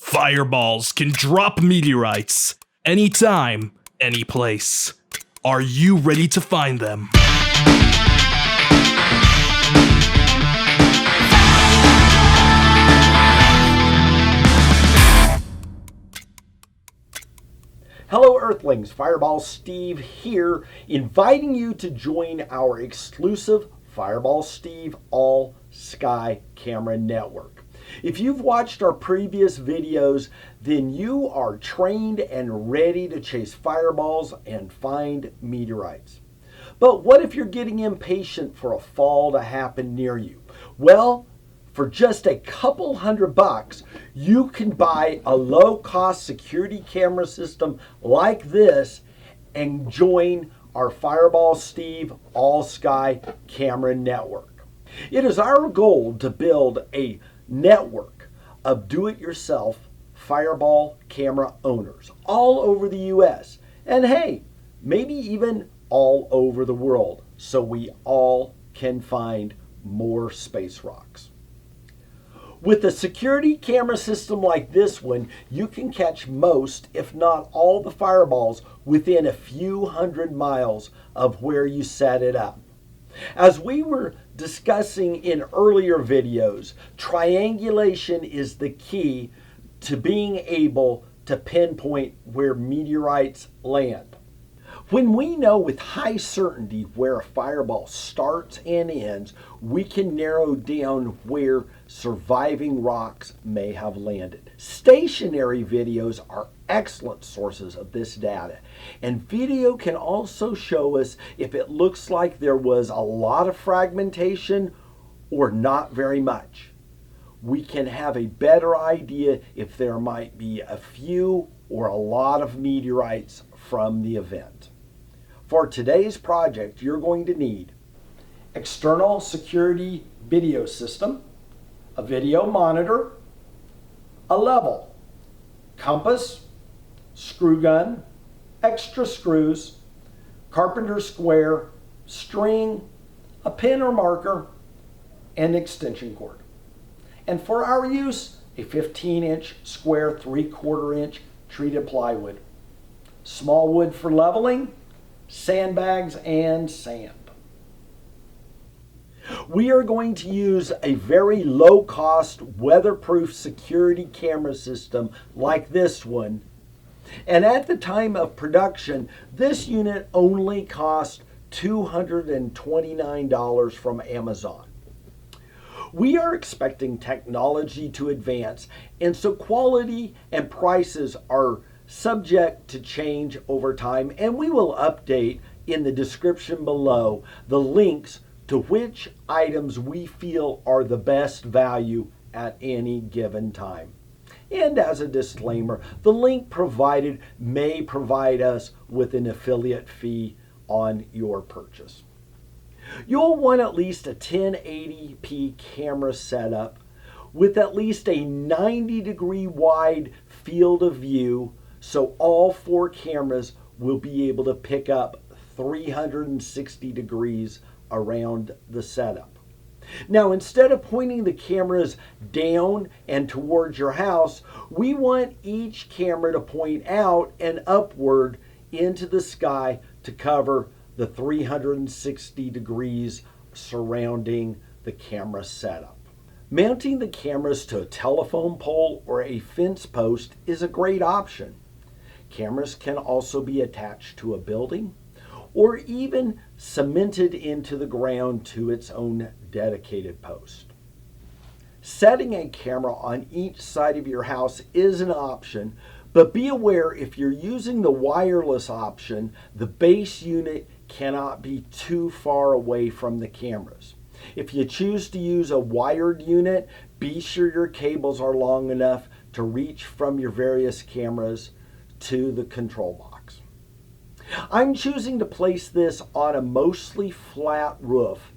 Fireballs can drop meteorites anytime, any place. Are you ready to find them? Hello Earthlings, Fireball Steve here, inviting you to join our exclusive Fireball Steve All Sky Camera Network. If you've watched our previous videos, then you are trained and ready to chase fireballs and find meteorites. But what if you're getting impatient for a fall to happen near you? Well, for just a couple $100, you can buy a low-cost security camera system like this and join our Fireball Steve All Sky Camera Network. It is our goal to build a network of do-it-yourself fireball camera owners all over the US, and hey, maybe even all over the world, so we all can find more space rocks. With a security camera system like this one, you can catch most, if not all, the fireballs within a few hundred miles of where you set it up. As we were discussing in earlier videos, triangulation is the key to being able to pinpoint where meteorites land. When we know with high certainty where a fireball starts and ends, we can narrow down where surviving rocks may have landed. Stationary videos are excellent sources of this data, and video can also show us if it looks like there was a lot of fragmentation or not very much. We can have a better idea if there might be a few or a lot of meteorites from the event. For today's project, you're going to need external security video system, a video monitor, a level, compass, screw gun, extra screws, carpenter square, string, a pen or marker, and extension cord. And for our use, a 15-inch square 3/4 inch treated plywood, small wood for leveling, sandbags, and sand. We are going to use a very low-cost, weatherproof security camera system like this one. And at the time of production, this unit only cost $229 from Amazon. We are expecting technology to advance, and so quality and prices are subject to change over time, and we will update in the description below the links to which items we feel are the best value at any given time. And as a disclaimer, the link provided may provide us with an affiliate fee on your purchase. You'll want at least a 1080p camera setup with at least a 90-degree wide field of view, so all four cameras will be able to pick up 360 degrees around the setup. Now, instead of pointing the cameras down and towards your house, we want each camera to point out and upward into the sky to cover the 360 degrees surrounding the camera setup. Mounting the cameras to a telephone pole or a fence post is a great option. Cameras can also be attached to a building or even cemented into the ground to its own dedicated post. Setting a camera on each side of your house is an option, but be aware if you're using the wireless option, the base unit cannot be too far away from the cameras. If you choose to use a wired unit, be sure your cables are long enough to reach from your various cameras to the control box. I'm choosing to place this on a mostly flat roof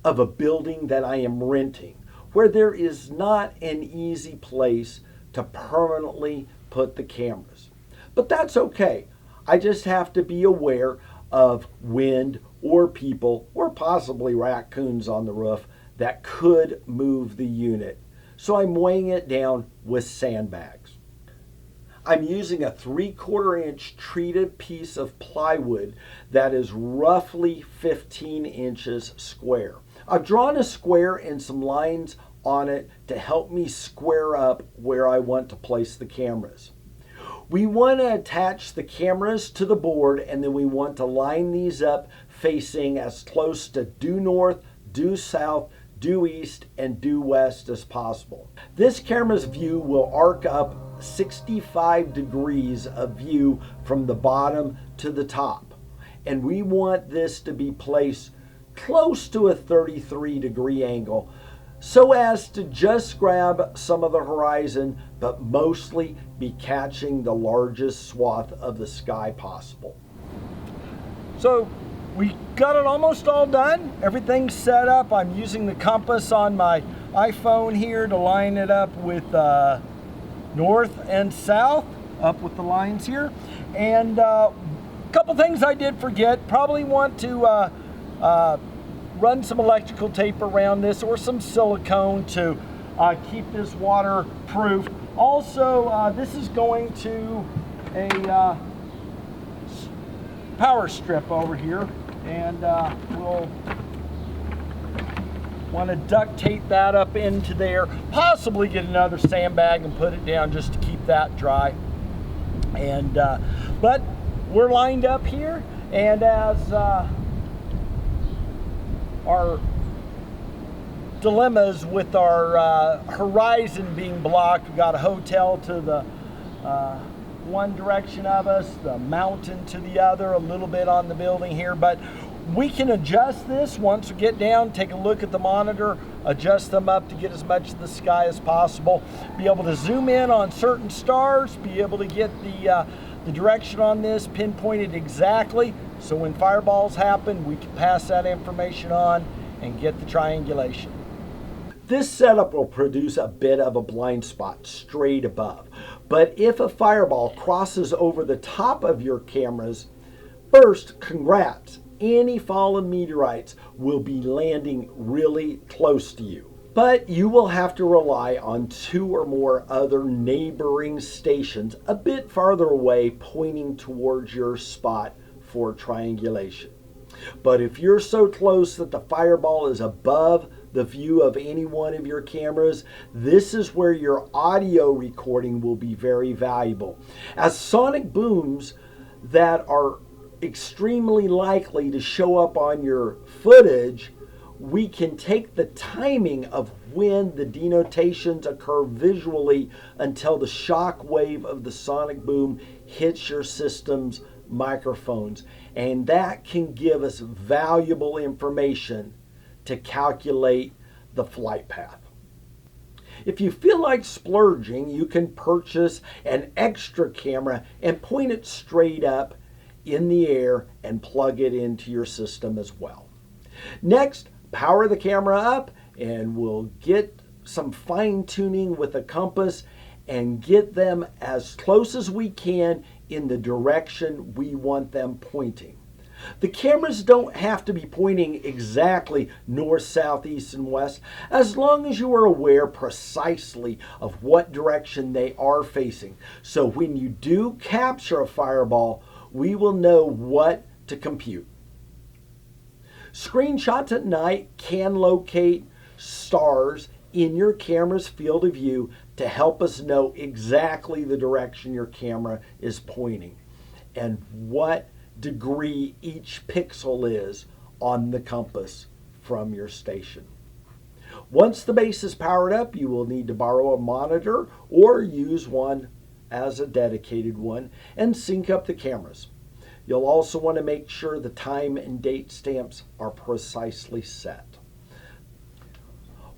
of a building that I am renting, where there is not an easy place to permanently put the cameras. But that's okay. I just have to be aware of wind or people or possibly raccoons on the roof that could move the unit. So I'm weighing it down with sandbags. I'm using a 3/4 inch treated piece of plywood that is roughly 15 inches square. I've drawn a square and some lines on it to help me square up where I want to place the cameras. We want to attach the cameras to the board, and then we want to line these up facing as close to due north, due south, due east, and due west as possible. This camera's view will arc up 65 degrees of view from the bottom to the top. And we want this to be placed close to a 33-degree angle so as to just grab some of the horizon, but mostly be catching the largest swath of the sky possible. So we got it almost all done. Everything's set up. I'm using the compass on my iPhone here to line it up with north and south, up with the lines here. And a couple things I did forget. Probably want to run some electrical tape around this or some silicone to keep this waterproof. Also, this is going to a power strip over here, and we'll want to duct tape that up into there, possibly get another sandbag and put it down just to keep that dry. And but we're lined up here, and as our dilemmas with our horizon being blocked, we got a hotel to the one direction of us, the mountain to the other, a little bit on the building here, but we can adjust this once we get down, take a look at the monitor, adjust them up to get as much of the sky as possible, be able to zoom in on certain stars, be able to get the direction on this pinpointed exactly, so when fireballs happen, we can pass that information on and get the triangulation. This setup will produce a bit of a blind spot straight above, but if a fireball crosses over the top of your cameras, first, congrats. Any fallen meteorites will be landing really close to you. But you will have to rely on 2 or more other neighboring stations a bit farther away pointing towards your spot for triangulation. But if you're so close that the fireball is above the view of any one of your cameras, this is where your audio recording will be very valuable, as sonic booms that are extremely likely to show up on your footage, we can take the timing of when the denotations occur visually until the shock wave of the sonic boom hits your system's microphones, and that can give us valuable information to calculate the flight path. If you feel like splurging, you can purchase an extra camera and point it straight up in the air and plug it into your system as well. Next, power the camera up, and we'll get some fine tuning with a compass and get them as close as we can in the direction we want them pointing. The cameras don't have to be pointing exactly north, south, east, and west, as long as you are aware precisely of what direction they are facing. So when you do capture a fireball, we will know what to compute. Screenshots at night can locate stars in your camera's field of view to help us know exactly the direction your camera is pointing and what degree each pixel is on the compass from your station. Once the base is powered up, you will need to borrow a monitor or use one as a dedicated one and sync up the cameras. You'll also want to make sure the time and date stamps are precisely set.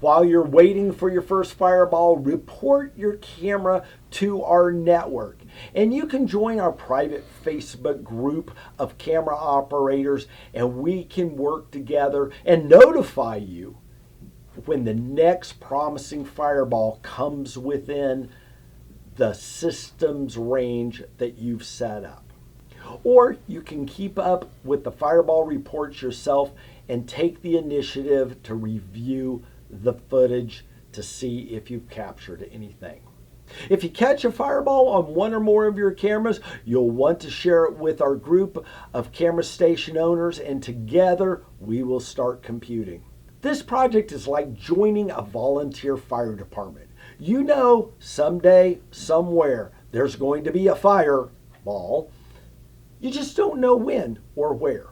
While you're waiting for your first fireball, report your camera to our network. And you can join our private Facebook group of camera operators, and we can work together and notify you when the next promising fireball comes within the system's range that you've set up. Or you can keep up with the fireball reports yourself and take the initiative to review the footage to see if you've captured anything. If you catch a fireball on one or more of your cameras, you'll want to share it with our group of camera station owners, and together we will start computing. This project is like joining a volunteer fire department. You know, someday, somewhere, there's going to be a fireball. You just don't know when or where.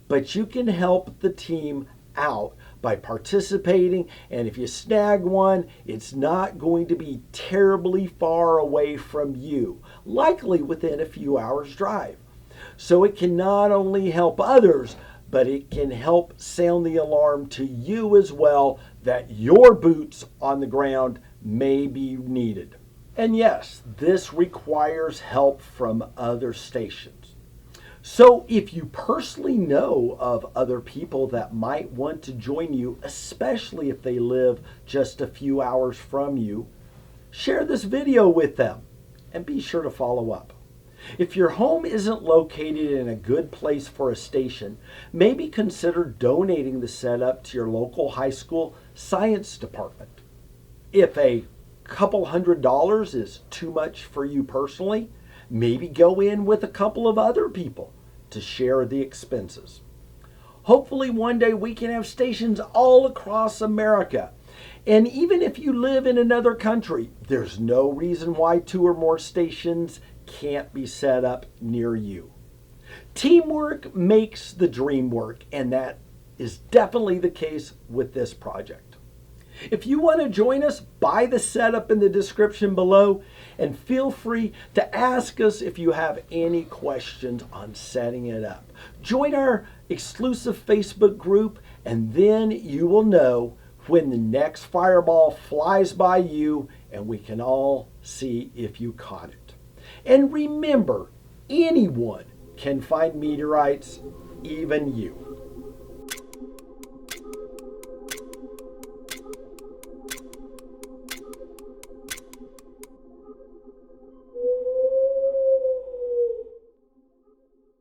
But you can help the team out by participating, and if you snag one, it's not going to be terribly far away from you, likely within a few hours' drive. So it can not only help others, but it can help sound the alarm to you as well that your boots on the ground may be needed. And yes, this requires help from other stations. So if you personally know of other people that might want to join you, especially if they live just a few hours from you, share this video with them and be sure to follow up. If your home isn't located in a good place for a station, maybe consider donating the setup to your local high school science department. If a couple $100 is too much for you personally, maybe go in with a couple of other people to share the expenses. Hopefully one day we can have stations all across America. And even if you live in another country, there's no reason why 2 or more stations can't be set up near you. Teamwork makes the dream work, and that is definitely the case with this project. If you want to join us, buy the setup in the description below, and feel free to ask us if you have any questions on setting it up. Join our exclusive Facebook group, and then you will know when the next fireball flies by you and we can all see if you caught it. And remember, anyone can find meteorites, even you.